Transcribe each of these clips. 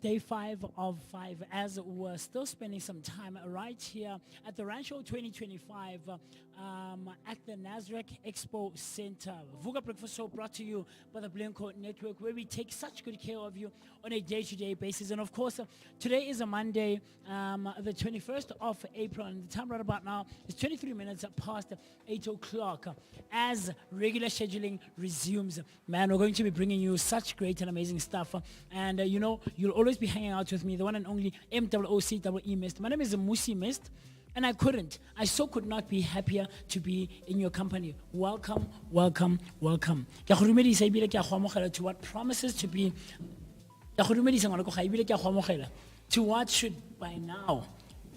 day 5 of 5 as we're still spending some time right here at the Randshow 2025 at the Nasrec Expo Centre. Vooka Breakfast Show brought to you by the Blinko Network, where we take such good care of you on a day-to-day basis. And of course, today is a Monday, the 21st of April, and the time right about now is 23 minutes past 8 o'clock. As regular scheduling resumes, man, we're going to be bringing you such great and amazing stuff. And you'll always be hanging out with me, the one and only MOOCEE Mist. My name is Musi Mist, and I could not be happier to be in your company. Welcome, welcome, welcome. Ke a go dumedisa ebile ke a go amogela to what promises to be. Ke a go dumedisa ngwana ko ga ebile ke a go amogela to what should by now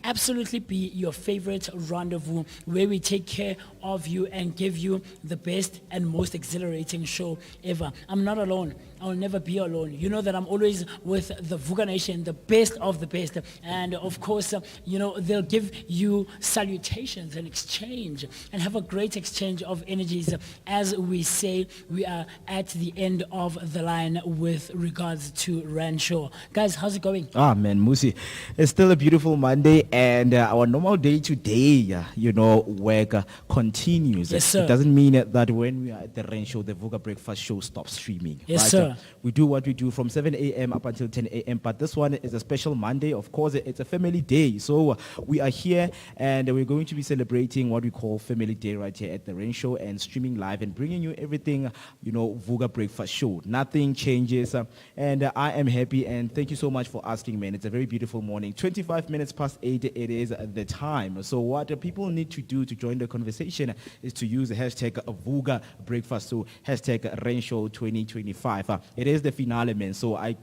absolutely be your favorite rendezvous, where we take care of you and give you the best and most exhilarating show ever. I'm not alone. I'll never be alone. You know that I'm always with the Vooka Nation, the best of the best. And of course, they'll give you salutations and exchange and have a great exchange of energies. As we say, we are at the end of the line with regards to Randshow. Guys, how's it going? Ah, man, Musi, it's still a beautiful Monday, and our normal day today, work continues. Yes, sir. It doesn't mean that when we are at the Randshow, the Vooka Breakfast Show stops streaming. Yes, right? sir. We do what we do from 7 a.m. up until 10 a.m. But this one is a special Monday. Of course, it's a family day. So we are here, and we're going to be celebrating what we call Family Day right here at the Randshow and streaming live and bringing you everything, Vooka Breakfast Show. Nothing changes. And I am happy, and thank you so much for asking, man. It's a very beautiful morning. 25 minutes past 8, it is the time. So what people need to do to join the conversation is to use the hashtag Vooka Breakfast, so hashtag Randshow 2025. It is the finale, man. So I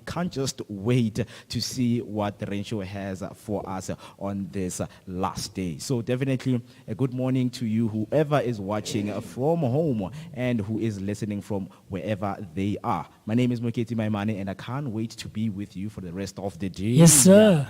can't just wait to see what the Randshow has for us on this last day. So definitely a good morning to you, whoever is watching from home and who is listening from wherever they are. My name is Moketi Maimane, and I can't wait to be with you for the rest of the day. Yes, sir.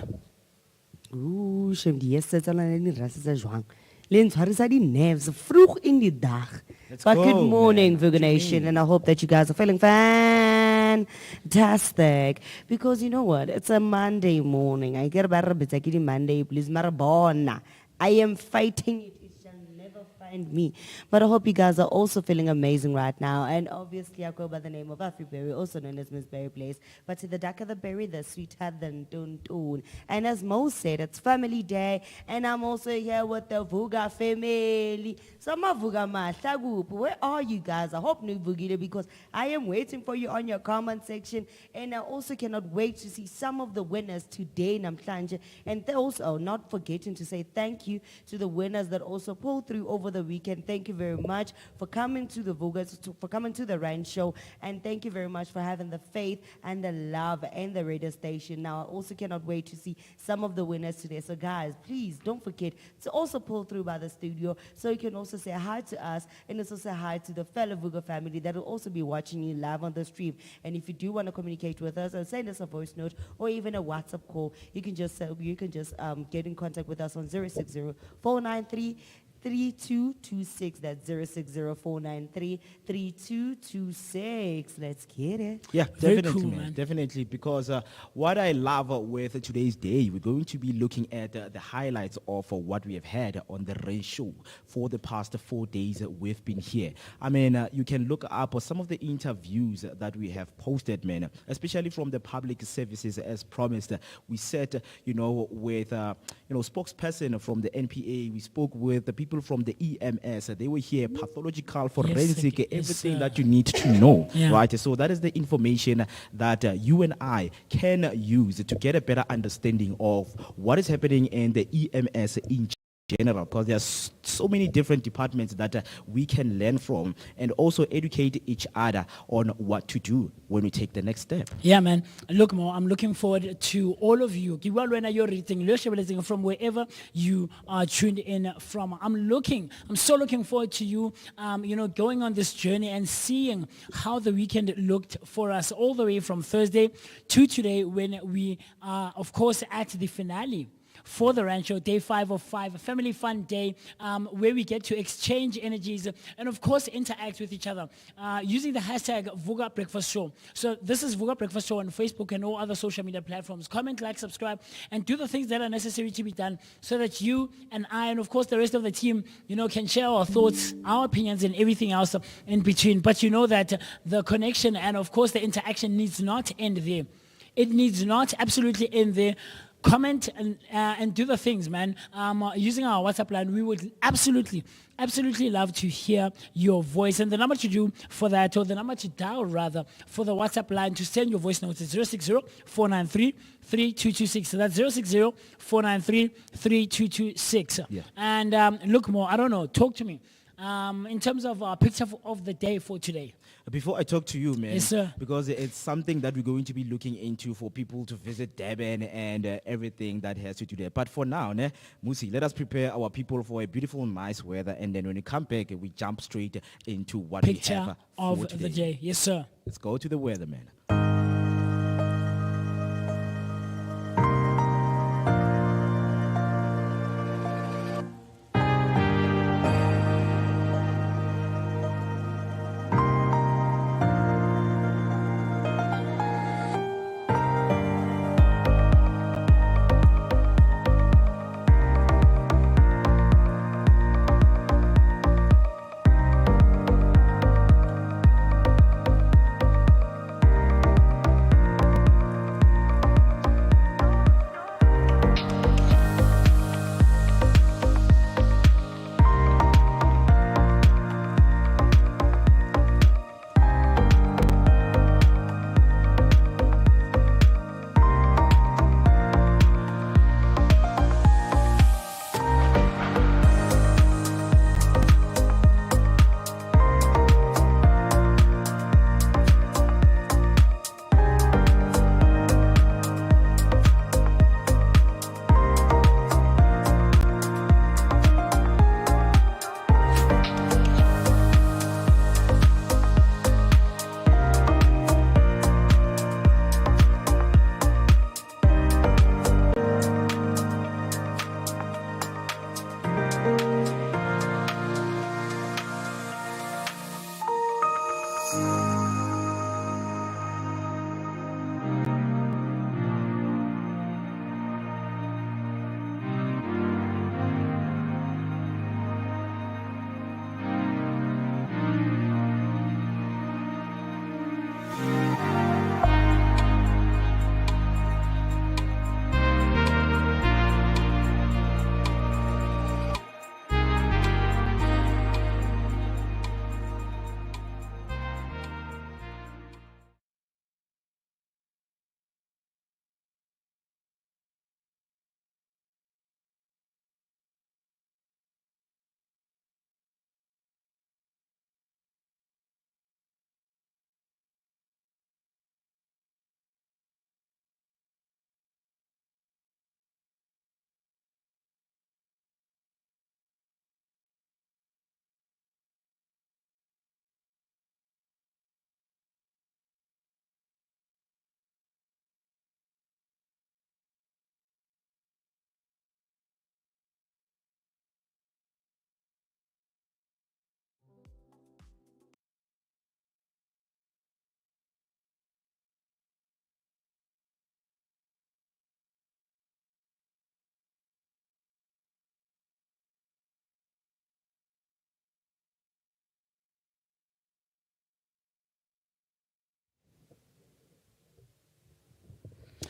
Ooh, shem die eerste tel aan die ras is jwang. Lens harisa die nerves vroeg in die dag. Let's But go, good morning, man. Vooka Nation, and I hope that you guys are feeling fantastic. Because you know what? It's a Monday morning. I get better but Monday, please marabona. I am fighting it. It shall never find me. But I hope you guys are also feeling amazing right now. And obviously I go by the name of Afriberry, also known as Miss Berry Place. But to the darker the berry, the sweeter than don't. And as Mo said, it's family day, and I'm also here with the Vooka family. Some of Vooka Mahlagup. Where are you guys? I hope new Vugile, because I am waiting for you on your comment section. And I also cannot wait to see some of the winners today, Namhlanje. And also not forgetting to say thank you to the winners that also pulled through over the weekend. Thank you very much for coming to the Vooka, for coming to the Randshow, and thank you very much for having the faith and the love and the radio station. Now I also cannot wait to see some of the winners today. So guys, please don't forget to also pull through by the studio, so you can also say hi to us, and also say hi to the fellow Vooka family that will also be watching you live on the stream. And if you do want to communicate with us, or send us a voice note or even a WhatsApp call, you can just get in contact with us on 060-493 3226. That's 060-493-3226. Let's get it. Yeah, Very definitely, cool, man. man. Definitely, because what I love with today's day, we're going to be looking at the highlights of what we have had on the Randshow for the past 4 days we've been here. I mean, you can look up some of the interviews that we have posted, man, especially from the public services, as promised. We said, with spokesperson from the NPA. We spoke with the people from the EMS. They were here, pathological, forensic, yes, everything sir. that you need to know, Yeah. right? So that is the information that you and I can use to get a better understanding of what is happening in the EMS in general, because there's so many different departments that we can learn from and also educate each other on what to do when we take the next step. Yeah, man. Look, Mo, I'm looking forward to all of you. From wherever you are tuned in from. I'm so looking forward to you, going on this journey and seeing how the weekend looked for us all the way from Thursday to today, when we are, of course, at the finale for the Randshow, day 5 of 5, a family fun day where we get to exchange energies and of course interact with each other using the hashtag Vooka Breakfast Show. So this is Vooka Breakfast Show on Facebook and all other social media platforms. Comment, like, subscribe, and do the things that are necessary to be done so that you and I and of course the rest of the team, can share our thoughts, our opinions, and everything else in between. But you know that the connection and of course the interaction needs not end there. It needs not absolutely end there. Comment and do the things, man. Using our WhatsApp line, we would absolutely love to hear your voice. And the number to do for that, or the number to dial rather, for the WhatsApp line to send your voice notes is 060-493-3226. So that's 060-493-3226. Yeah. And look more, I don't know, talk to me. In terms of our picture of the day for today. Before I talk to you, man, Yes, sir. because it's something that we're going to be looking into for people to visit Durban and everything that has to do there. But for now, Musi, let us prepare our people for a beautiful, nice weather, and then when we come back, we jump straight into what we Picture have of for today. the day. Yes, sir. Let's go to the weather, man.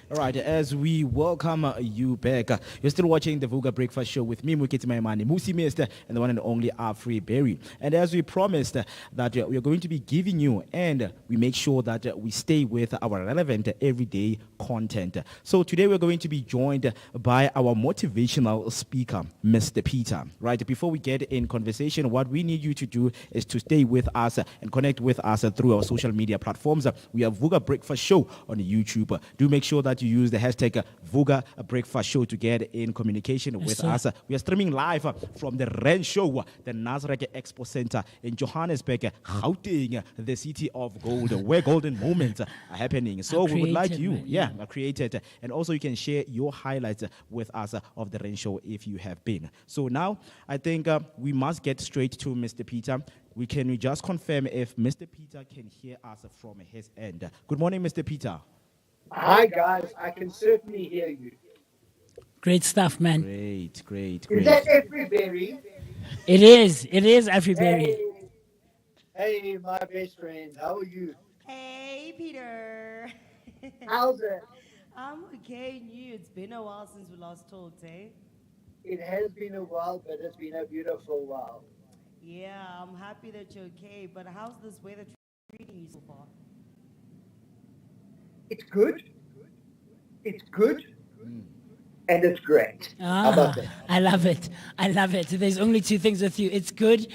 All right, as we welcome you back, you're still watching the Vooka Breakfast Show with me, Mukiti Maimani, Musi Mister, and the one and only Afri Berry. And as we promised that we are going to be giving you, and we make sure that we stay with our relevant everyday content. So today we're going to be joined by our motivational speaker, Mr. Peter. Right, before we get in conversation, what we need you to do is to stay with us and connect with us through our social media platforms. We have Vooka Breakfast Show on YouTube. Do make sure that that you use the hashtag Vooka Breakfast Show to get in communication with sir. us. We are streaming live from the Randshow, the Nasrec Expo Centre in Johannesburg, Gauteng, the city of gold, where golden moments are happening. So we would like created, you, man, are created, and also you can share your highlights with us of the Randshow if you have been. So now I think we must get straight to Mr. Peter. Can we just confirm if Mr. Peter can hear us from his end? Good morning, Mr. Peter. Hi guys, I can certainly hear you. Great stuff, man. Great. Is that everybody? It is everybody. Hey, my best friend, how are you? Hey, Peter. How's it? I'm okay, and you? It's been a while since we last talked, eh? It has been a while, but it's been a beautiful while. Yeah, I'm happy that you're okay, but how's this weather treating you so far? It's good. And it's great. How about that? I love it. There's only two things with you. It's good,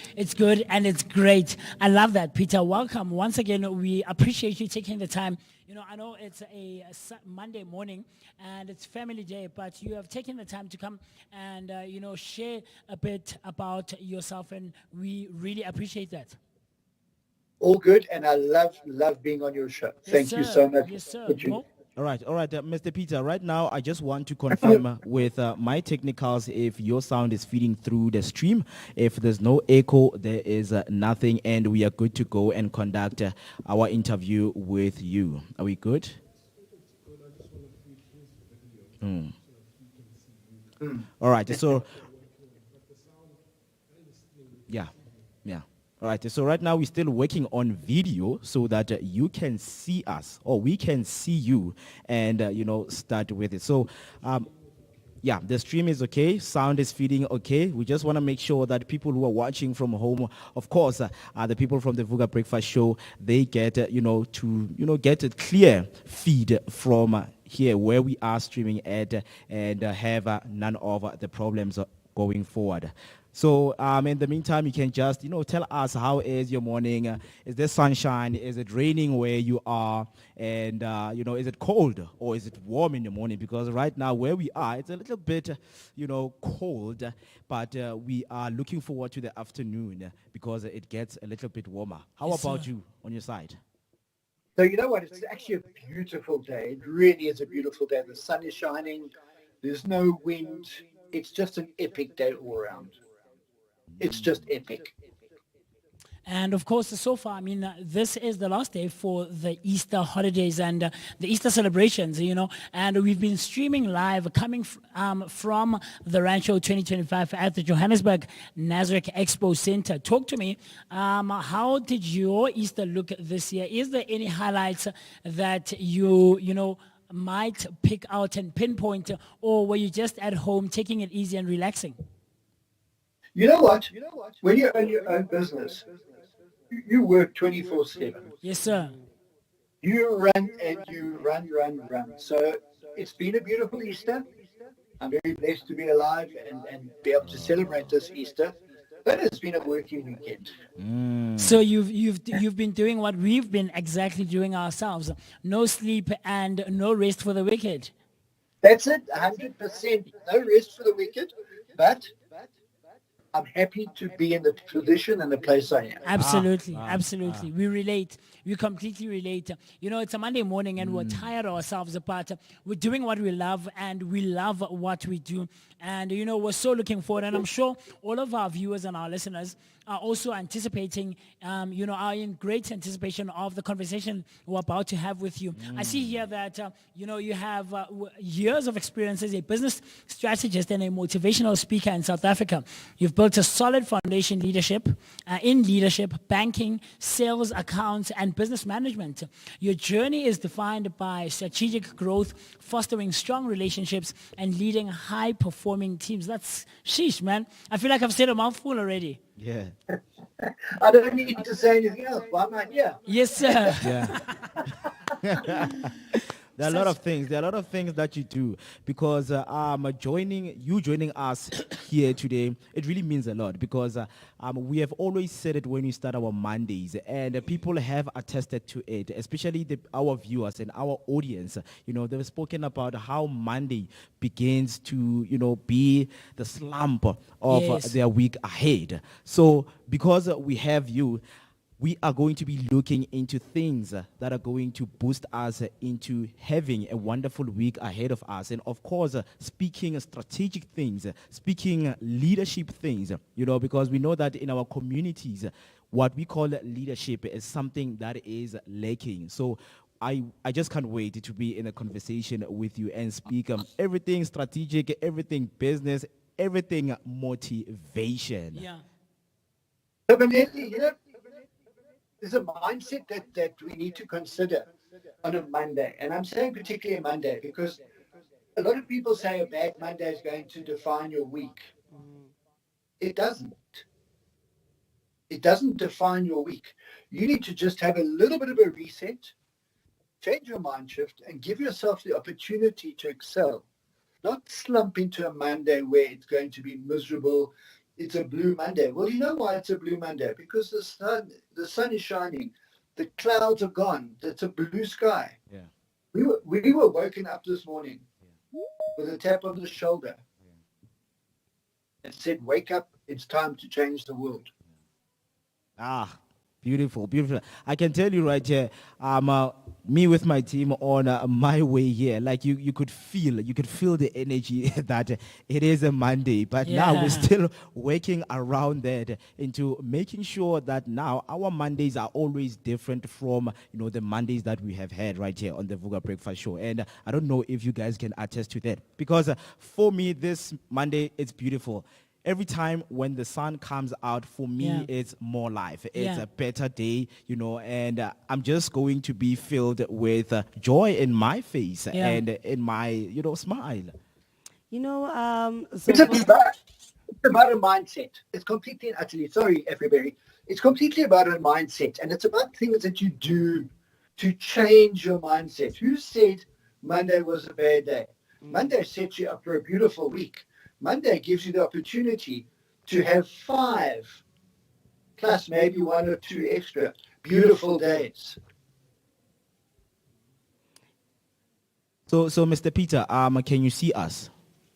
and it's great. I love that, Peter. Welcome. Once again, we appreciate you taking the time. You know, I know it's a Monday morning and it's family day, but you have taken the time to come and, share a bit about yourself, and we really appreciate that. All good, and I love being on your show. Thank you so much. Yes, sir. for tuning Mo? All right, Mr. Peter. Right now, I just want to confirm with my technicals if your sound is feeding through the stream. If there's no echo, there is nothing, and we are good to go and conduct our interview with you. Are we good? All right, so yeah. All right, so right now we're still working on video so that you can see us, or we can see you, and start with it. So the stream is okay, sound is feeding okay. We just want to make sure that people who are watching from home, of course, the people from the Vooka Breakfast Show, they get get a clear feed from here where we are streaming at, and have none of the problems going forward. So in the meantime, you can just tell us, how is your morning? Is there sunshine? Is it raining where you are? And is it cold or is it warm in the morning? Because right now where we are, it's a little bit cold, but we are looking forward to the afternoon because it gets a little bit warmer. How Yes, about sir. you on your side? So you know what? It's actually a beautiful day. It really is a beautiful day. The sun is shining. There's no wind. It's just an epic day all around. It's just epic. And of course, so far, I mean, this is the last day for the Easter holidays and the Easter celebrations, and we've been streaming live coming from the Randshow 2025 at the Johannesburg Nasrec Expo Centre. Talk to me. How did your Easter look this year? Is there any highlights that you might pick out and pinpoint, or were you just at home taking it easy and relaxing? You know what? When you own your own business, you work 24/7. Yes, sir. You run and you run. So it's been a beautiful Easter. I'm very blessed to be alive and be able to celebrate this Easter. But it's been a working weekend. So you've been doing what we've been exactly doing ourselves. No sleep and no rest for the wicked. That's it, 100%. No rest for the wicked, but I'm happy to be in the position and the place I am. Absolutely. We relate. We completely relate. It's a Monday morning and we're tired ourselves apart. We're doing what we love and we love what we do. And, we're so looking forward. And I'm sure all of our viewers and our listeners are also anticipating, are in great anticipation of the conversation we're about to have with you. I see here that, you have years of experience as a business strategist and a motivational speaker in South Africa. You've built a solid foundation in leadership, banking, sales, accounts, and business management. Your journey is defined by strategic growth, fostering strong relationships, and leading high-performing teams. That's sheesh, man. I feel like I've said a mouthful already. Yeah. I don't need to say anything else. Why am I here? Yes, sir. Yeah. There are a lot of things. There are a lot of things that you do because joining us here today, it really means a lot because we have always said it when we start our Mondays, and people have attested to it, especially our viewers and our audience. You know, they've spoken about how Monday begins to, be the slump of Yes. their week ahead. So because we have you, we are going to be looking into things that are going to boost us into having a wonderful week ahead of us. And of course, speaking strategic things, speaking leadership things, because we know that in our communities, what we call leadership is something that is lacking. So I just can't wait to be in a conversation with you and speak everything strategic, everything business, everything motivation. Yeah. So, Vanelli, there's a mindset that we need to consider on a Monday. And I'm saying particularly a Monday because a lot of people say a bad Monday is going to define your week. It doesn't. It doesn't define your week. You need to just have a little bit of a reset, change your mind shift, and give yourself the opportunity to excel. Not slump into a Monday where it's going to be miserable. It's a blue Monday. Well, you know why it's a blue Monday? Because the sun is shining. The clouds are gone. It's a blue sky. Yeah. We were woken up this morning with a tap on the shoulder and said, wake up, it's time to change the world. Ah, beautiful, beautiful. I can tell you right here, me with my team on my way here, like you could feel the energy that it is a Monday, but now Yeah. we're still working around that into making sure that now our Mondays are always different from, the Mondays that we have had right here on the Vooka Breakfast Show. And I don't know if you guys can attest to that because for me, this Monday, it's beautiful. Every time when the sun comes out, for me, Yeah. it's more life. It's Yeah. a better day, and I'm just going to be filled with joy in my face Yeah. and in my, smile. So It's about a mindset. It's completely and utterly, sorry, everybody. It's completely about a mindset. And it's about things that you do to change your mindset. Who said Monday was a bad day? Monday sets you up for a beautiful week. Monday gives you the opportunity to have 5 plus maybe 1 or 2 extra beautiful days. So Mr. Peter, can you see us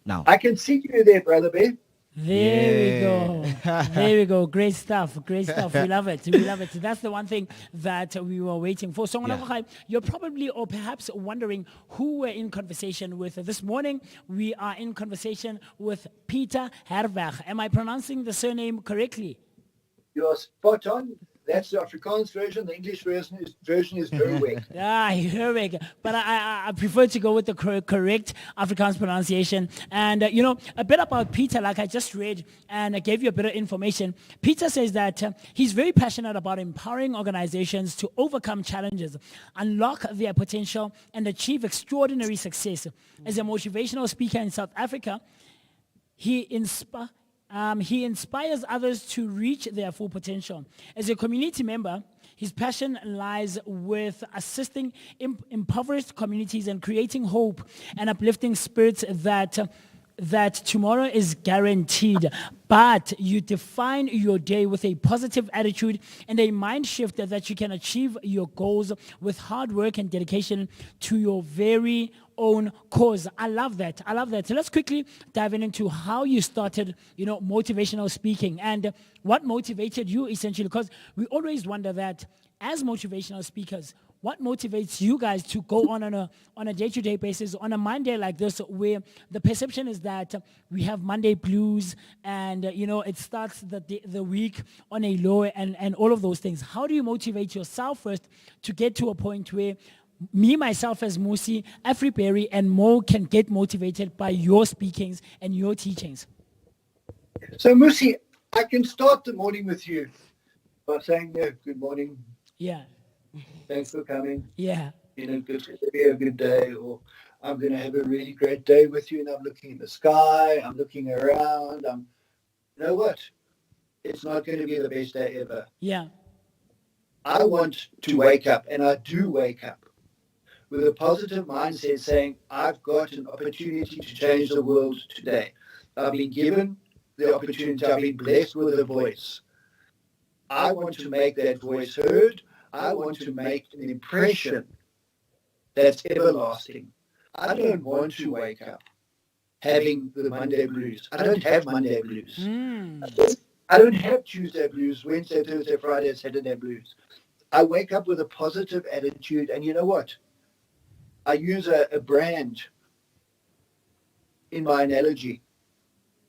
now? I can see you there, Brother Bear. There we Yeah. go. There we go. Great stuff. Great stuff. We love it. We love it. That's the one thing that we were waiting for. So, Yeah. you're probably or perhaps wondering who we're in conversation with. This morning, we are in conversation with Peter Herweg. Am I pronouncing the surname correctly? You're spot on. That's the Afrikaans version. The English version is Herweg. Herweg. But I prefer to go with the correct Afrikaans pronunciation. And, a bit about Peter, like I just read, and I gave you a bit of information. Peter says that he's very passionate about empowering organizations to overcome challenges, unlock their potential, and achieve extraordinary success. As a motivational speaker in South Africa, he inspires others to reach their full potential. As a community member, his passion lies with assisting impoverished communities and creating hope and uplifting spirits that tomorrow is guaranteed, but you define your day with a positive attitude and a mind shift that you can achieve your goals with hard work and dedication to your very own cause. I love that. So let's quickly dive into how you started, motivational speaking and what motivated you essentially, because we always wonder that as motivational speakers, what motivates you guys to go on a day-to-day basis on a Monday like this, where the perception is that we have Monday blues and it starts the week on a low and all of those things. How do you motivate yourself first to get to a point where me, myself as Musi, Afriberry, and Mo can get motivated by your speakings and your teachings? So, Musi, I can start the morning with you by saying, good morning. Yeah. Thanks for coming. Yeah. It's going to be a good day, or I'm going to have a really great day with you, and I'm looking in the sky, I'm looking around, you know what? It's not going to be the best day ever. Yeah. I want to wake up, and I do wake up with a positive mindset saying, I've got an opportunity to change the world today. I've been given the opportunity. I've been blessed with a voice. I want to make that voice heard. I want to make an impression that's everlasting. I don't want to wake up having the Monday blues. I don't have Monday blues. I don't have Tuesday blues, Wednesday, Thursday, Friday, Saturday blues. I wake up with a positive attitude, and you know what? I use a brand in my analogy,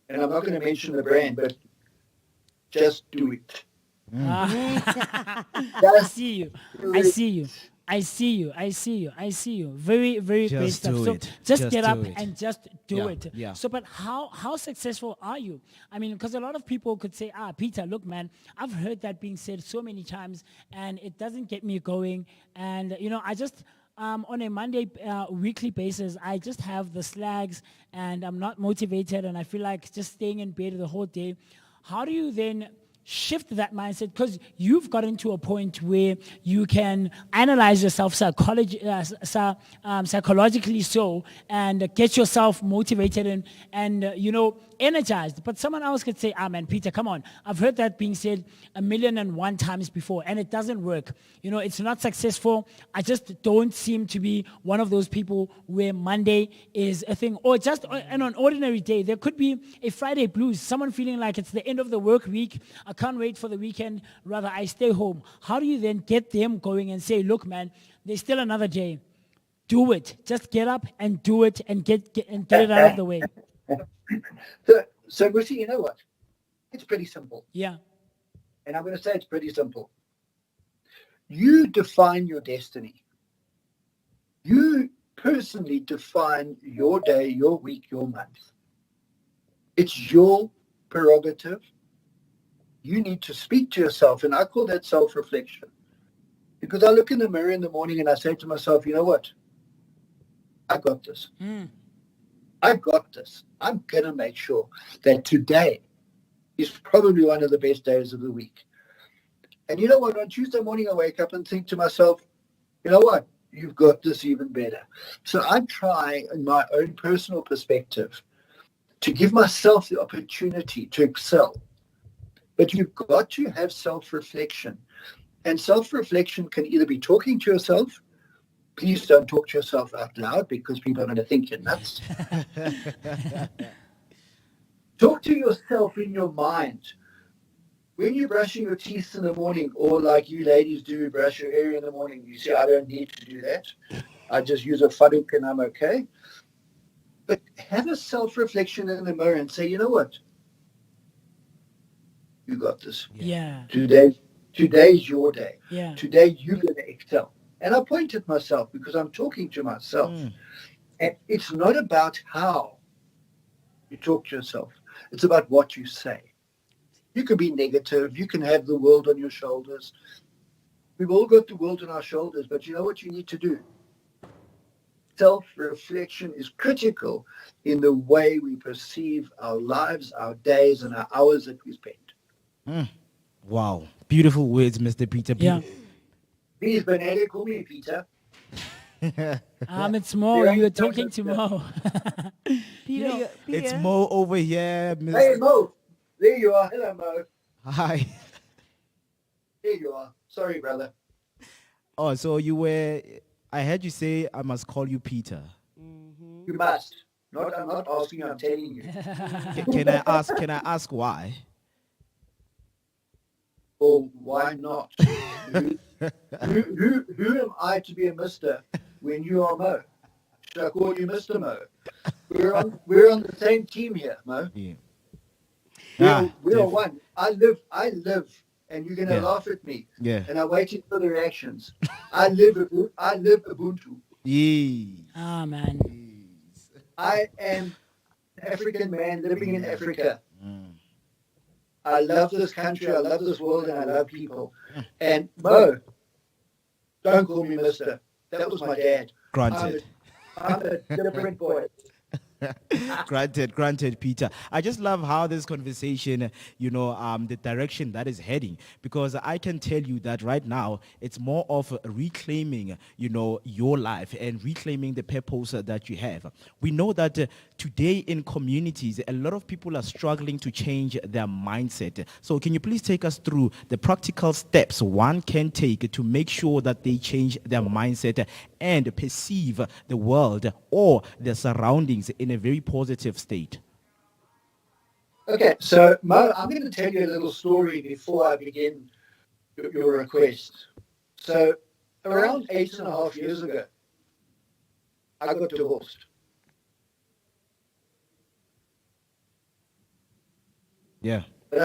and I'm not going to mention the brand, but just do it. I see you. I see you. I see you. I see you. I see you. Very, very great Just stuff. do So it. just get do up it. and just do Yeah, it. yeah. So, but how successful are you? I mean, because a lot of people could say, Peter, look, man, I've heard that being said so many times, and it doesn't get me going. And I just on a Monday weekly basis, I just have the slags, and I'm not motivated, and I feel like just staying in bed the whole day. How do you then shift that mindset, because you've gotten to a point where you can analyze yourself psychologically so, and get yourself motivated and energized. But someone else could say, man, Peter, come on, I've heard that being said 1,000,001 times before, and it doesn't work. It's not successful. I just don't seem to be one of those people where Monday is a thing, or just on an ordinary day. There could be a Friday blues, someone feeling like it's the end of the work week. I can't wait for the weekend. Rather, I stay home. How do you then get them going and say, look, man, there's still another day. Do it. Just get up and do it, and get it out of the way. So Musi, you know what? It's pretty simple. Yeah. And I'm going to say it's pretty simple. You define your destiny. You personally define your day, your week, your month. It's your prerogative. You need to speak to yourself, and I call that self-reflection. Because I look in the mirror in the morning and I say to myself, you know what? I got this. I got this. I'm going to make sure that today is probably one of the best days of the week. And you know what? On Tuesday morning, I wake up and think to myself, you know what? You've got this even better. So I try, in my own personal perspective, to give myself the opportunity to excel. But you've got to have self-reflection. And self-reflection can either be talking to yourself. Please don't talk to yourself out loud, because people are going to think you're nuts. Talk to yourself in your mind. When you're brushing your teeth in the morning, or like you ladies do, brush your hair in the morning, you say, I don't need to do that. I just use a faduk and I'm okay. But have a self-reflection in the mirror and say, you know what? You got this. Yeah. Today's your day. Yeah. Today you're going to excel. And I point at myself because I'm talking to myself. And it's not about how you talk to yourself. It's about what you say. You can be negative. You can have the world on your shoulders. We've all got the world on our shoulders, but you know what you need to do? Self-reflection is critical in the way we perceive our lives, our days, and our hours that we spend. Wow. Beautiful words, Mr. Peter. Yeah. Please, Benedict, call me Peter. It's Mo. You're talking to Mo. Peter, It's Mo over here. Hey, Mo. There you are. Hello, Mo. Hi. There you are. Sorry, brother. Oh, so I heard you say I must call you Peter. You must. I'm not asking you, I'm telling you. Can I ask why? Or why not? who am I to be a Mr. when you are Mo? Should I call you Mr. Mo? We're on the same team here, Mo. Yeah. We're one. I live, and you're gonna laugh at me. Yeah. And I'm waiting for the reactions. I live Ubuntu. Man. I am an African man living in Africa. I love this country, I love this world, and I love people. And Mo, don't call me Mister. That was my dad. Granted. I'm a different boy. Granted, Peter. I just love how this conversation, the direction that is heading, because I can tell you that right now it's more of reclaiming, your life and reclaiming the purpose that you have. We know that today in communities, a lot of people are struggling to change their mindset. So can you please take us through the practical steps one can take to make sure that they change their mindset and perceive the world or their surroundings in a very positive state? Okay, so Mo, I'm going to tell you a little story before I begin your request. So around 8.5 years ago, I got divorced. Yeah. But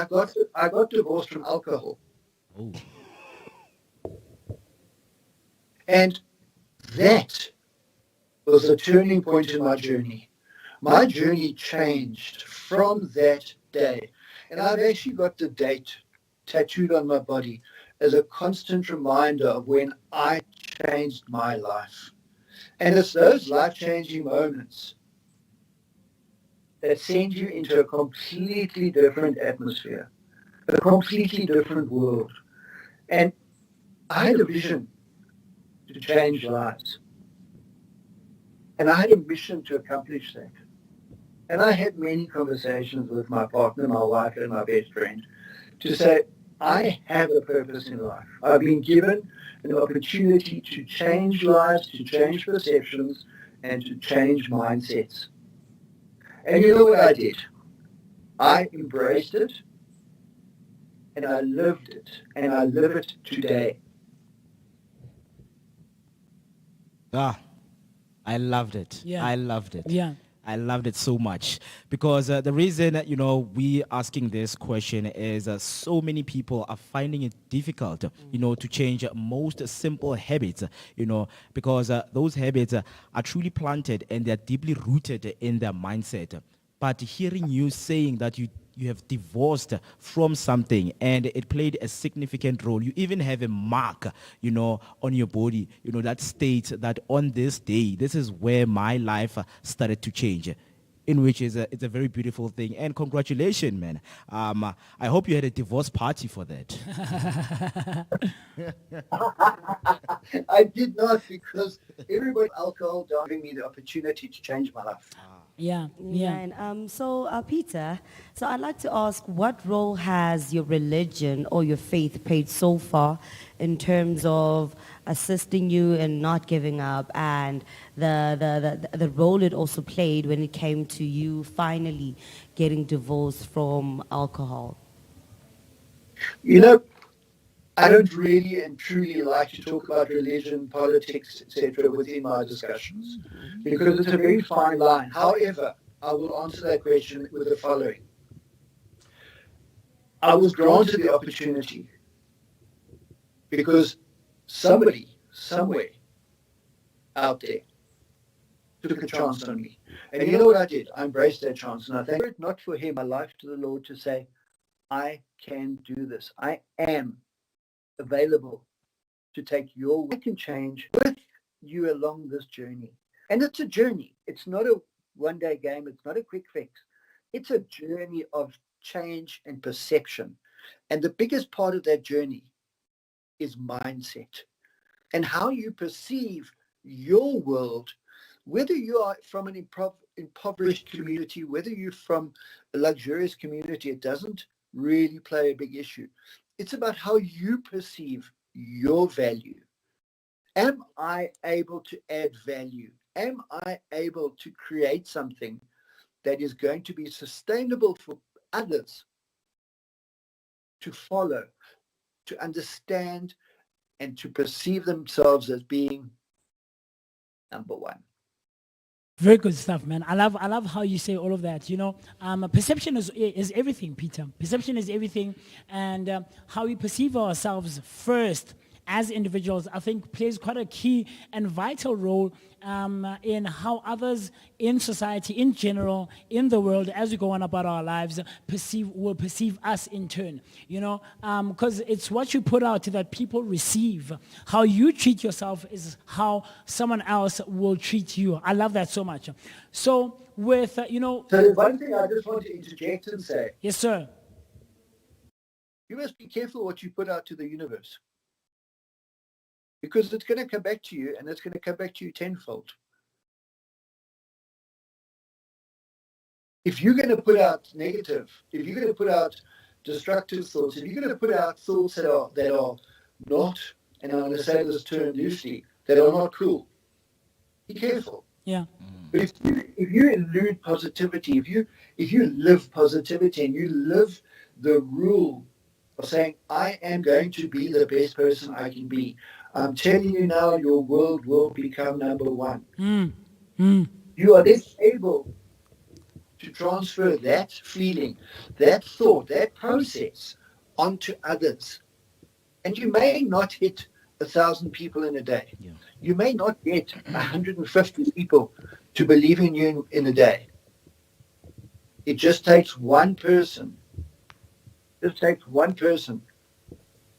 I got divorced from alcohol. Oh. And that was a turning point in my journey. My journey changed from that day. And I've actually got the date tattooed on my body as a constant reminder of when I changed my life. And it's those life-changing moments that send you into a completely different atmosphere, a completely different world. And I had a vision to change lives. And I had a mission to accomplish that. And I had many conversations with my partner, my wife, and my best friend to say, I have a purpose in life. I've been given an opportunity to change lives, to change perceptions, and to change mindsets. And you know what I did? I embraced it, and I lived it, and I live it today. I loved it. Yeah. I loved it. Yeah. I loved it so much because the reason, we asking this question is so many people are finding it difficult, to change most simple habits, because those habits are truly planted and they're deeply rooted in their mindset. But hearing you saying that you have divorced from something and it played a significant role. You even have a mark, on your body, that states that on this day, this is where my life started to change. In which it's a very beautiful thing. And congratulations, man. I hope you had a divorce party for that. I did not, because everybody alcohol giving me the opportunity to change my life. Yeah. And Peter, so I'd like to ask, what role has your religion or your faith played so far in terms of assisting you in not giving up, and the role it also played when it came to you finally getting divorced from alcohol? I don't really and truly like to talk about religion, politics, etc. within my discussions, because it's a very fine line. However, I will answer that question with the following. I was drawn to the opportunity because somebody, somewhere out there took a chance on me. And you know what I did? I embraced that chance. And I thank it not for him, my life to the Lord to say, I can do this. I am available to take your way. I can change with you along this journey. And it's a journey. It's not a one-day game. It's not a quick fix. It's a journey of change and perception. And the biggest part of that journey is mindset and how you perceive your world, whether you are from an impoverished community, whether you're from a luxurious community, it doesn't really play a big issue. It's about how you perceive your value. Am I able to add value? Am I able to create something that is going to be sustainable for others to follow, to understand, and to perceive themselves as being number one? Very good stuff, man. I love how you say all of that. Perception is everything, Peter. Perception is everything, and how we perceive ourselves first as individuals, I think, plays quite a key and vital role in how others in society, in general, in the world, as we go on about our lives, will perceive us in turn. Because it's what you put out that people receive. How you treat yourself is how someone else will treat you. I love that so much. So with, So there's one thing I just want to interject and say. Yes, sir. You must be careful what you put out to the universe. Because it's going to come back to you, and it's going to come back to you tenfold. If you're going to put out negative, if you're going to put out destructive thoughts, if you're going to put out thoughts that are not, and I'm going to say this term loosely, that are not cool, be careful. Yeah. But if you elude positivity, if you live positivity and you live the rule of saying, I am going to be the best person I can be, I'm telling you now, your world will become number one. You are then able to transfer that feeling, that thought, that process onto others. And you may not hit 1,000 people in a day. Yeah. You may not get 150 people to believe in you in a day. It just takes one person. It takes one person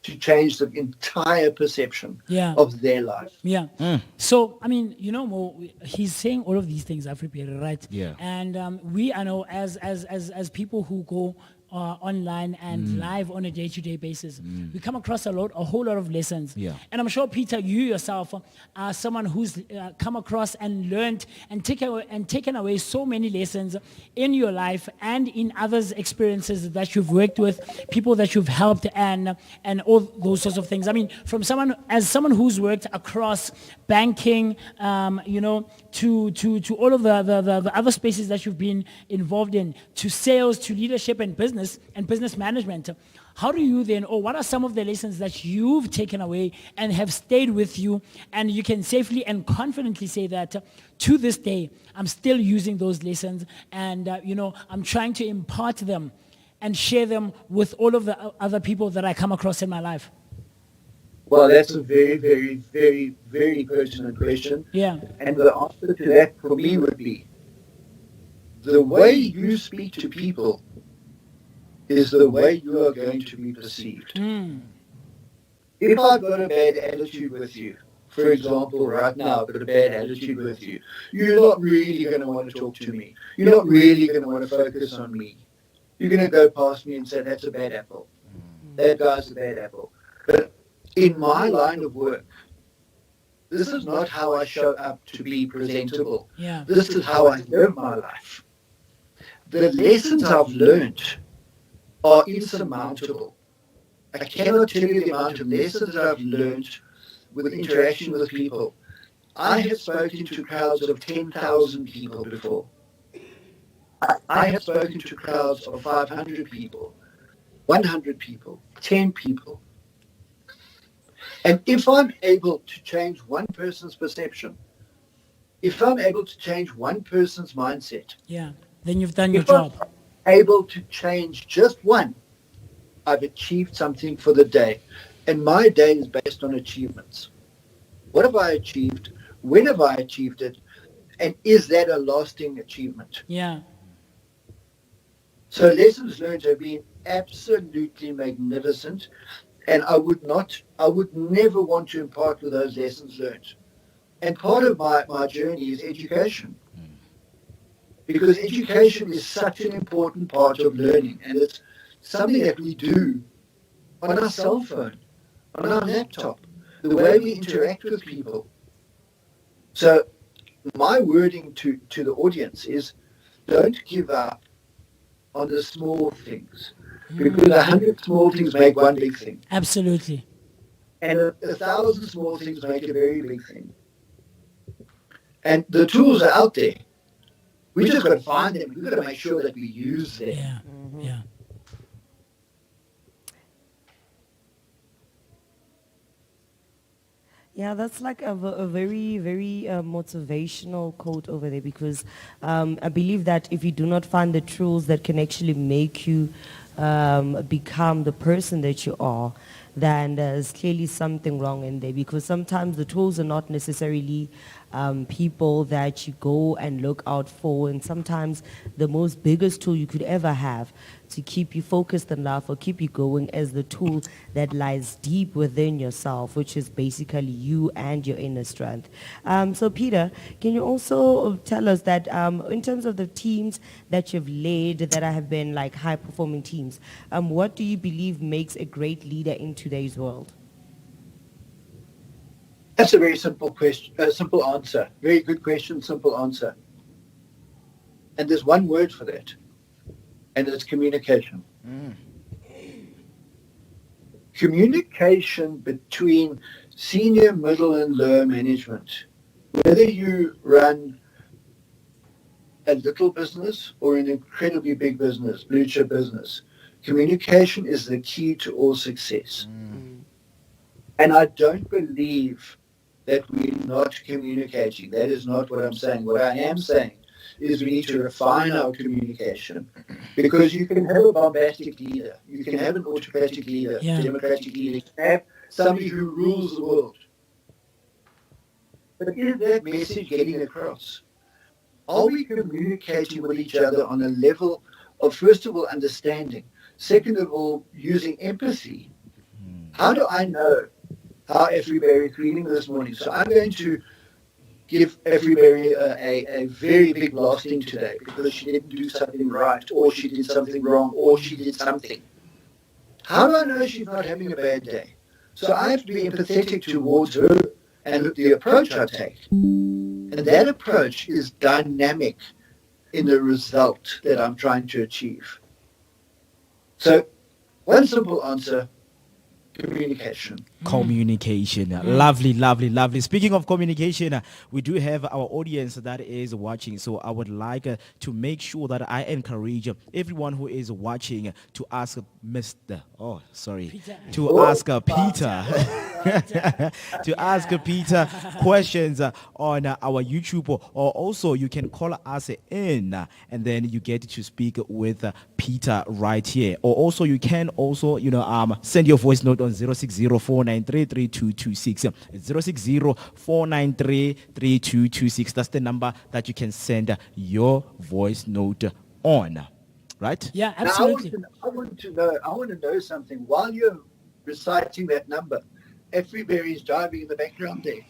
to change the entire perception of their life. Yeah. So, I mean, Mo, he's saying all of these things, Afripere, right? Yeah. And we, I know, as people who go online and live on a day-to-day basis, we come across a whole lot of lessons. Yeah. And I'm sure, Peter, you yourself are someone who's come across and learned and taken away so many lessons in your life and in others' experiences that you've worked with, people that you've helped, and all those sorts of things. I mean, someone who's worked across banking, to all of the other spaces that you've been involved in, to sales, to leadership and business management. How do you then, or what are some of the lessons that you've taken away and have stayed with you, and you can safely and confidently say that to this day, I'm still using those lessons, and I'm trying to impart them and share them with all of the other people that I come across in my life? Well, that's a very, very, very, very pertinent question. Yeah. And the answer to that for me would be, the way you speak to people is the way you are going to be perceived. If I've got a bad attitude with you, for example, right now I've got a bad attitude with you, you're not really going to want to talk to me. You're not really going to want to focus on me. You're going to go past me and say, that's a bad apple. That guy's a bad apple. But in my line of work, this is not how I show up to be presentable. Yeah. This is how I live my life. The lessons I've learned are insurmountable. I cannot tell you the amount of lessons that I've learned with interaction with people. I have spoken to crowds of 10,000 people before. I have spoken to crowds of 500 people, 100 people, 10 people. And if I'm able to change one person's perception, if I'm able to change one person's mindset, then you've done your if I'm job. able to change just one, I've achieved something for the day. And my day is based on achievements. What have I achieved? When have I achieved it? And is that a lasting achievement? Yeah. So lessons learned have been absolutely magnificent. And I would never want to impart with those lessons learned. And part of my journey is education. Because education is such an important part of learning. And it's something that we do on our cell phone, on our laptop, the way we interact with people. So my wording to the audience is, don't give up on the small things. Because 100 small things make one big thing. Absolutely. And 1,000 small things make a very big thing. And the tools are out there. We just got to find them. We've got to make sure that we use them. Yeah. Yeah. Yeah, that's like a very, very motivational quote over there, because I believe that if you do not find the tools that can actually make you become the person that you are, then there's clearly something wrong in there, because sometimes the tools are not necessarily people that you go and look out for, and sometimes the most biggest tool you could ever have to keep you focused in life or keep you going is the tool that lies deep within yourself, which is basically you and your inner strength. So Peter, can you also tell us that in terms of the teams that you've led that have been like high performing teams, what do you believe makes a great leader in today's world? That's a very simple question, simple answer. Very good question, simple answer. And there's one word for that, and it's communication. Communication between senior, middle, and lower management. Whether you run a little business or an incredibly big business, blue chip business, communication is the key to all success. And I don't believe that we're not communicating. That is not what I'm saying. What I am saying is we need to refine our communication, because you can have a bombastic leader, you can have an autocratic leader, democratic leader, you can have somebody who rules the world. But is that message getting across? Are we communicating with each other on a level of, first of all, understanding, second of all, using empathy? How do I know how Everyberry is feeling this morning? So I'm going to give Everyberry a very big blasting today because she didn't do something right, or she did something wrong, or she did something. How do I know she's not having a bad day? So I have to be empathetic towards her and the approach I take. And that approach is dynamic in the result that I'm trying to achieve. So one simple answer: communication. Communication. Lovely, lovely, lovely. Speaking of communication, we do have our audience that is watching. So I would like to make sure that I encourage everyone who is watching to ask Peter, to ask Peter questions on our YouTube, or also you can call us in and then you get to speak with Peter right here. Or also you can also, send your voice note on 060-493-3226. 060-493-3226. That's the number that you can send your voice note on. Right? Yeah, absolutely. Now, I want to know something. While you're reciting that number, Everyberry is driving in the background there.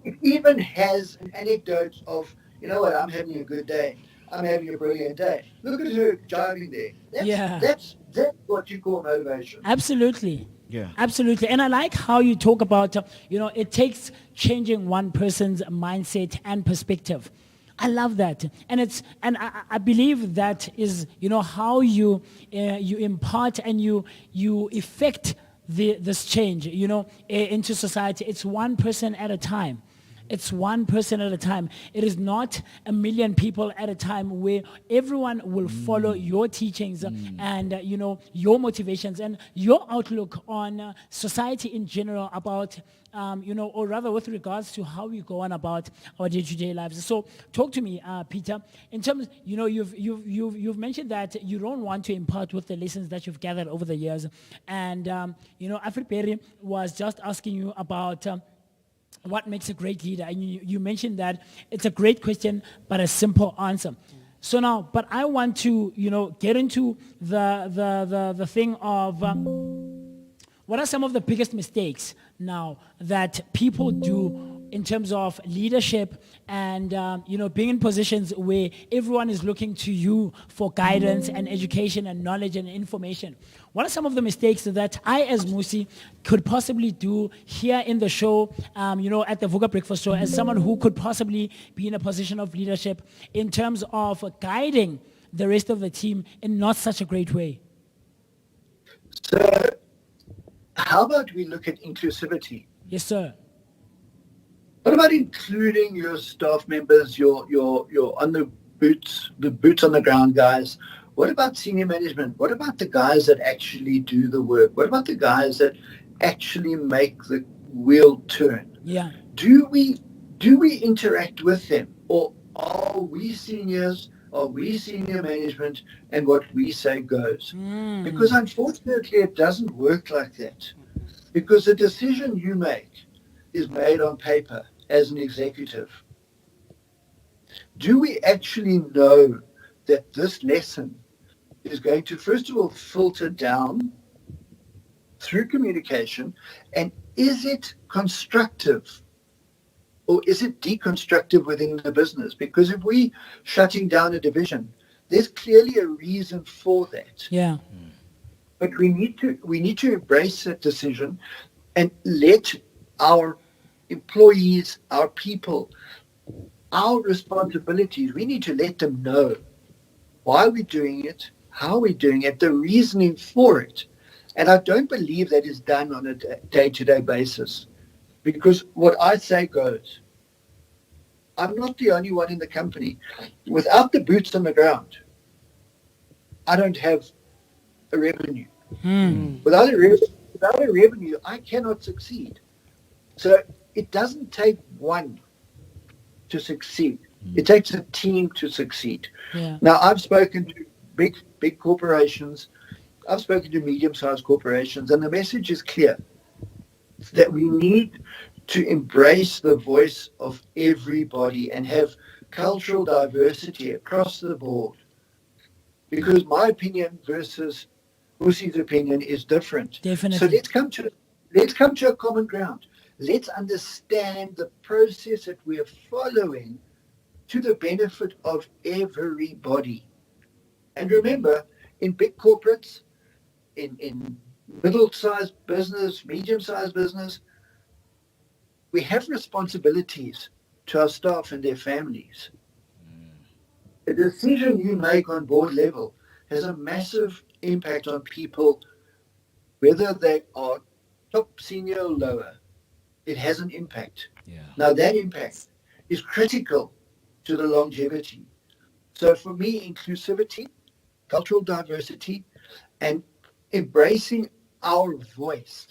It even has an anecdote of, you know what, I'm having a good day. I'm having a brilliant day. Look at her driving there. That's what you call motivation. Absolutely. Yeah. Absolutely. And I like how you talk about, it takes changing one person's mindset and perspective. I love that. And I believe that is, how you impart and you effect this change, into society. It's one person at a time. It's one person at a time. It is not a million people at a time where everyone will follow your teachings and, your motivations and your outlook on society in general about, or rather with regards to how we go on about our day-to-day lives. So talk to me, Peter, in terms, you've mentioned that you don't want to impart with the lessons that you've gathered over the years. And, Everyberry was just asking you about what makes a great leader? And you mentioned that it's a great question, but a simple answer. So now, but I want to, get into the thing of what are some of the biggest mistakes now that people do in terms of leadership and, being in positions where everyone is looking to you for guidance and education and knowledge and information. What are some of the mistakes that I, as Musi, could possibly do here in the show, at the Vooka Breakfast Show, as someone who could possibly be in a position of leadership in terms of guiding the rest of the team in not such a great way? So how about we look at inclusivity? Yes, sir. What about including your staff members, your on the boots on the ground guys? What about senior management? What about the guys that actually do the work? What about the guys that actually make the wheel turn? Yeah. Do we interact with them, or are we seniors? Are we senior management, and what we say goes? Because unfortunately, it doesn't work like that. Because the decision you make is made on paper, as an executive, do we actually know that this lesson is going to, first of all, filter down through communication, and is it constructive or is it deconstructive within the business? Because if we shutting down a division, there's clearly a reason for that. Yeah. But we need to embrace that decision and let our employees, our people, our responsibilities, we need to let them know why we're doing it, how we're doing it, the reasoning for it. And I don't believe that is done on a day-to-day basis, because what I say goes. I'm not the only one in the company. Without the boots on the ground, I don't have a revenue. Without a revenue, I cannot succeed. So it doesn't take one to succeed. It takes a team to succeed. Yeah. Now, I've spoken to big corporations. I've spoken to medium-sized corporations, and the message is clear that we need to embrace the voice of everybody and have cultural diversity across the board. Because my opinion versus Lucy's opinion is different. Definitely. So let's come to a common ground. Let's understand the process that we are following to the benefit of everybody. And remember, in big corporates, in middle-sized business, medium-sized business, we have responsibilities to our staff and their families. The decision you make on board level has a massive impact on people, whether they are top, senior, or lower. It has an impact. Yeah. Now, that impact is critical to the longevity. So for me, inclusivity, cultural diversity, and embracing our voice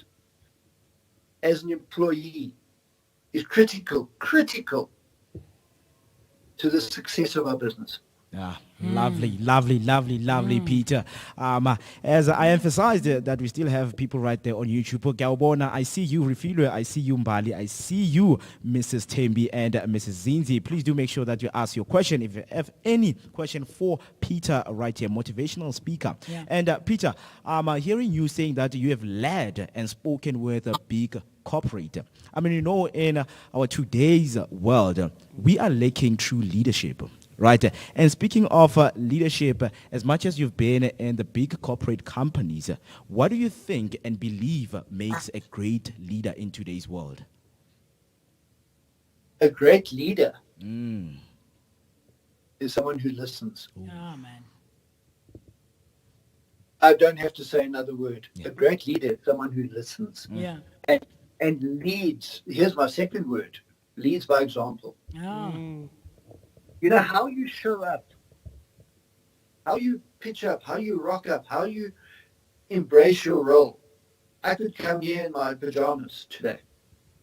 as an employee is critical to the success of our business. Yeah, lovely, Peter. As I emphasized that we still have people right there on YouTube. Gaubona, I see you, Refilwe, I see you, Mbali, I see you, Mrs. Tembi and Mrs. Zinzi. Please do make sure that you ask your question if you have any question for Peter right here, motivational speaker. Yeah. And Peter, hearing you saying that you have led and spoken with a big corporate. I mean, you know, in our today's world, we are lacking true leadership. Right. And speaking of leadership, as much as you've been in the big corporate companies, what do you think and believe makes a great leader in today's world? A great leader is someone who listens. Oh, man. I don't have to say another word. Yeah. A great leader is someone who listens Yeah. and leads. Here's my second word, leads by example. Oh. You know, how you show up, how you pitch up, how you rock up, how you embrace your role. I could come here in my pajamas today.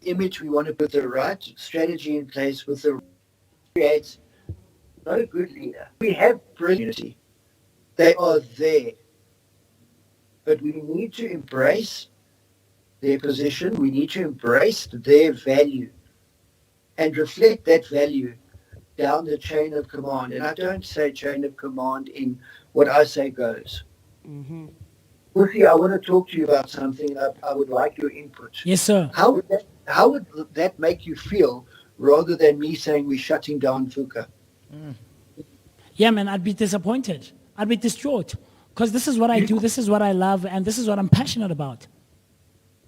Image, we want to put the right strategy in place with the creates not a good leader. We have brilliancy. They are there. But we need to embrace their position. We need to embrace their value and reflect that value down the chain of command. And I don't say chain of command in what I say goes. Lucy, I want to talk to you about something. I would like your input. Yes, sir. How would that make you feel rather than me saying we're shutting down Vooka? Yeah, man, I'd be disappointed. I'd be distraught. Because this is what I do, this is what I love, and this is what I'm passionate about.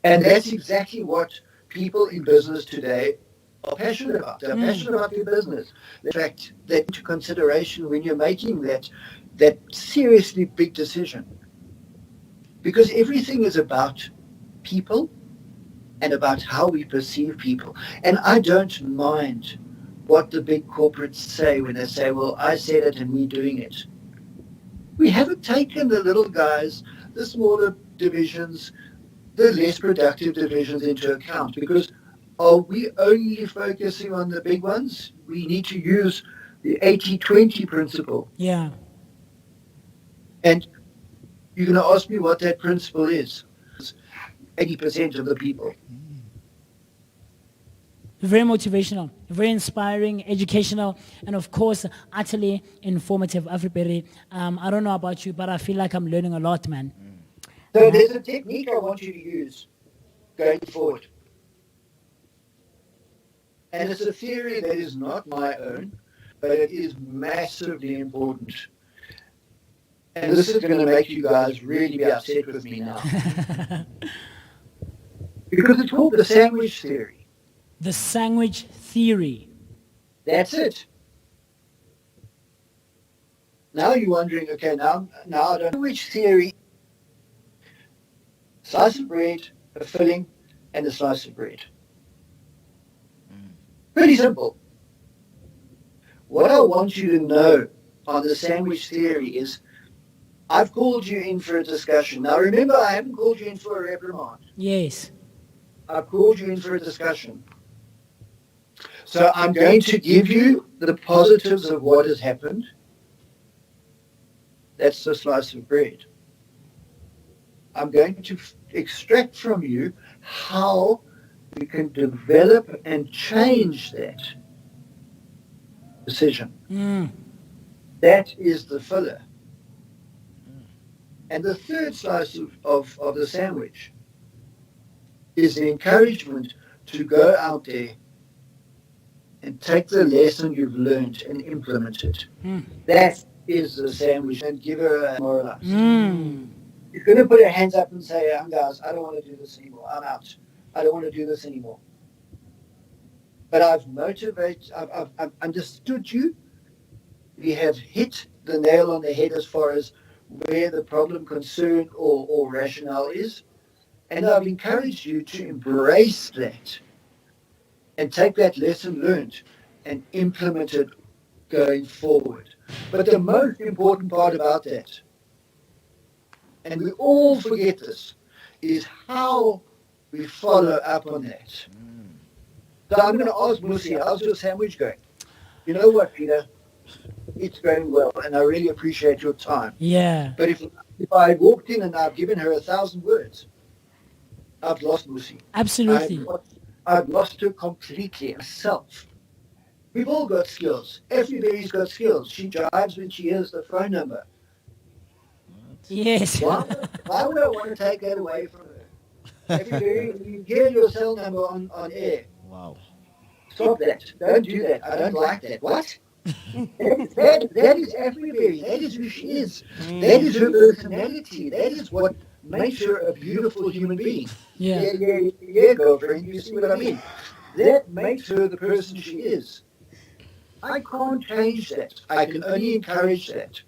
And that's exactly what people in business today are passionate about. They're passionate about their business. In fact, that into consideration when you're making that seriously big decision. Because everything is about people and about how we perceive people. And I don't mind what the big corporates say when they say, well, I said it and we're doing it. We haven't taken the little guys, the smaller divisions, the less productive divisions into account, because are we only focusing on the big ones? We need to use the 80-20 principle. Yeah. And you're going to ask me what that principle is. 80% of the people. Very motivational, very inspiring, educational, and of course, utterly informative. Everybody, I don't know about you, but I feel like I'm learning a lot, man. So there's a technique I want you to use going forward. And it's a theory that is not my own, but it is massively important. And this is going to make you guys really be upset with me now. Because it's called the sandwich theory. The sandwich theory. That's it. Now you're wondering, okay, now I don't know which theory. Slice of bread, a filling, and a slice of bread. Pretty simple. What I want you to know on the sandwich theory is I've called you in for a discussion. Now remember, I haven't called you in for a reprimand. Yes. I've called you in for a discussion. So I'm going to give you the positives of what has happened. That's the slice of bread. I'm going to extract from you how we can develop and change that decision. That is the filler. And the third slice of the sandwich is the encouragement to go out there and take the lesson you've learned and implement it. That is the sandwich. And give her a moral. You're going to put her hands up and say, guys, I don't want to do this anymore. I'm out. I don't want to do this anymore. But I've motivated, I've understood you. We have hit the nail on the head as far as where the problem, concern, or rationale is. And I've encouraged you to embrace that and take that lesson learned and implement it going forward. But the most important part about that, and we all forget this, is how we follow up on that. So I'm going to ask Musi, how's your sandwich going? You know what, Peter? It's going well, and I really appreciate your time. Yeah. But if I walked in and I've given her 1,000 words, I've lost Musi. Absolutely. I've lost her completely myself. We've all got skills. Everybody's got skills. She drives when she hears the phone number. Yes. Why would I want to take that away from her? Everybody, you hear your cell number on air. Wow. Stop that. Don't do that. I don't like that. What? that is everybody. That is who she is. That is her personality. That is what makes her a beautiful human being. Yeah. Yeah, girlfriend. You see what I mean? That makes her the person she is. I can't change that. I can only encourage that.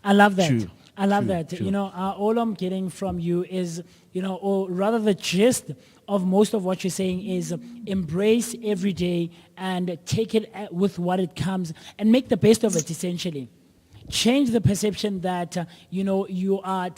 I love that. True. I love True, that. true. You know, all I'm getting from you is, you know, or rather the gist of most of what you're saying is embrace every day and take it with what it comes and make the best of it, essentially. Change the perception that, you know, you are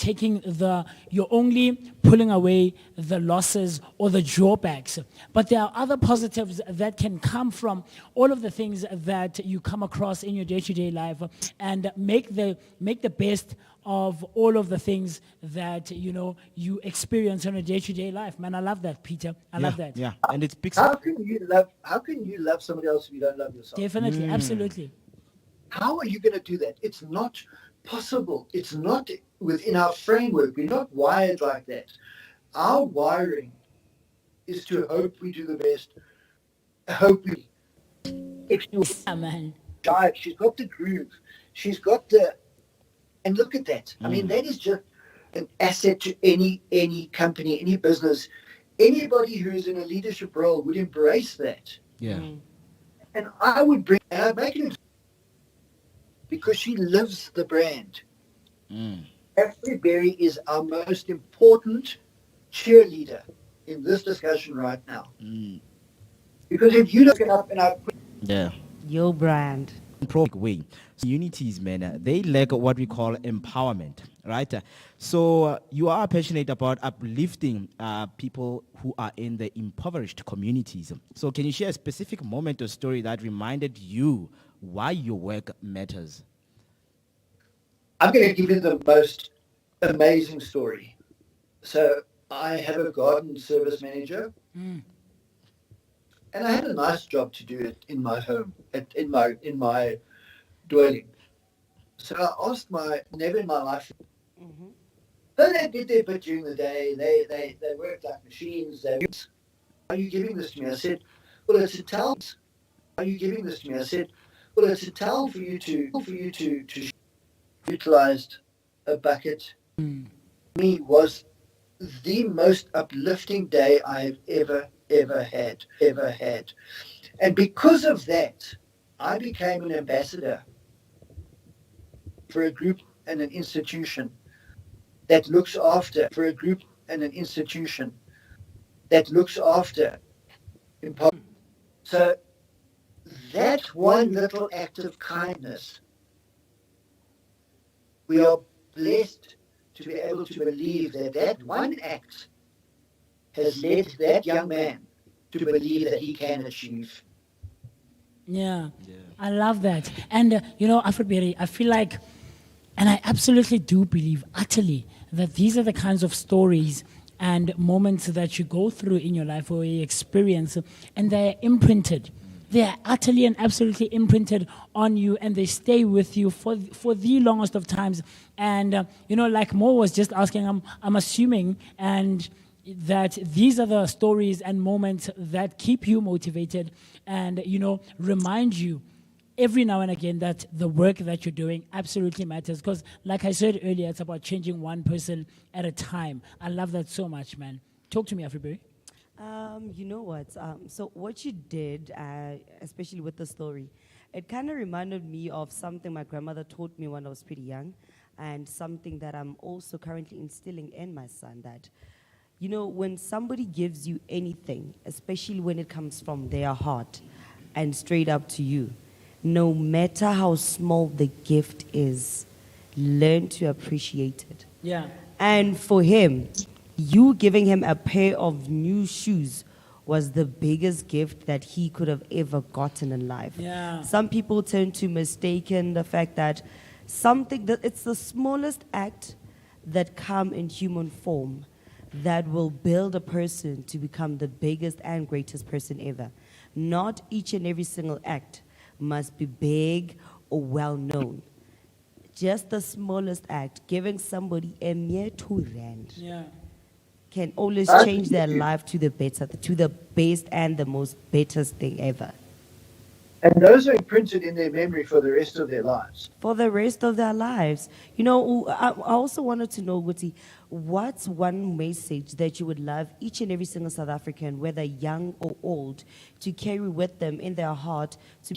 you're only pulling away the losses or the drawbacks. But there are other positives that can come from all of the things that you come across in your day-to-day life and make the best of all of the things that, you know, you experience on a day-to-day life. Man, I love that, Peter. I love that. Yeah, and it speaks. How can you love somebody else if you don't love yourself? Definitely, absolutely. How are you going to do that? It's not possible. It's not within our framework. We're not wired like that. Our wiring is to hope we do the best. Hope we. If you Yeah, man. dive, she's got the groove. She's got the. And look at that. I mean, that is just an asset to any company, any business. Anybody who's in a leadership role would embrace that. Yeah. And I would bring. And I'd make it. Because she lives the brand. Ashley Berry is our most important cheerleader in this discussion right now. Because if you look it up and I put Yeah. Your brand. Way. So unities, man, they lack what we call empowerment, right? So you are passionate about uplifting people who are in the impoverished communities. So can you share a specific moment or story that reminded you why your work matters? I'm going to give you the most amazing story. So I have a garden service manager And I had a nice job to do it in my home, in my dwelling. So I asked never in my life. So they did their bit during the day. They worked like machines. Are you giving this to me? I said, well, it's a talent. Are you giving this to me? I said, well, it's a talent for you to utilized a bucket. Me was the most uplifting day I've ever had. And because of that, I became an ambassador for a group and an institution that looks after, So that one little act of kindness, we are blessed to be able to believe that that one act has led that young man to believe that he can achieve. Yeah, I love that. And, Afroberry, I feel like, and I absolutely do believe utterly that these are the kinds of stories and moments that you go through in your life or you experience, and they're imprinted. They are utterly and absolutely imprinted on you, and they stay with you for the longest of times. And, like Mo was just asking, I'm assuming, and that these are the stories and moments that keep you motivated and, remind you every now and again that the work that you're doing absolutely matters. Because, like I said earlier, it's about changing one person at a time. I love that so much, man. Talk to me, Afriberry. You know what? So what you did, especially with the story, it kind of reminded me of something my grandmother taught me when I was pretty young, and something that I'm also currently instilling in my son, that, when somebody gives you anything, especially when it comes from their heart and straight up to you, no matter how small the gift is, learn to appreciate it. Yeah. And for him, you giving him a pair of new shoes was the biggest gift that he could have ever gotten in life. Yeah. Some people tend to mistaken the fact that it's the smallest act that come in human form that will build a person to become the biggest and greatest person ever. Not each and every single act must be big or well known. Just the smallest act, giving somebody a mere R2, Yeah. can always change their life to the better, to the best and the most bettest thing ever. And those are imprinted in their memory for the rest of their lives. For the rest of their lives. I also wanted to know, Guti, what's one message that you would love each and every single South African, whether young or old, to carry with them in their heart to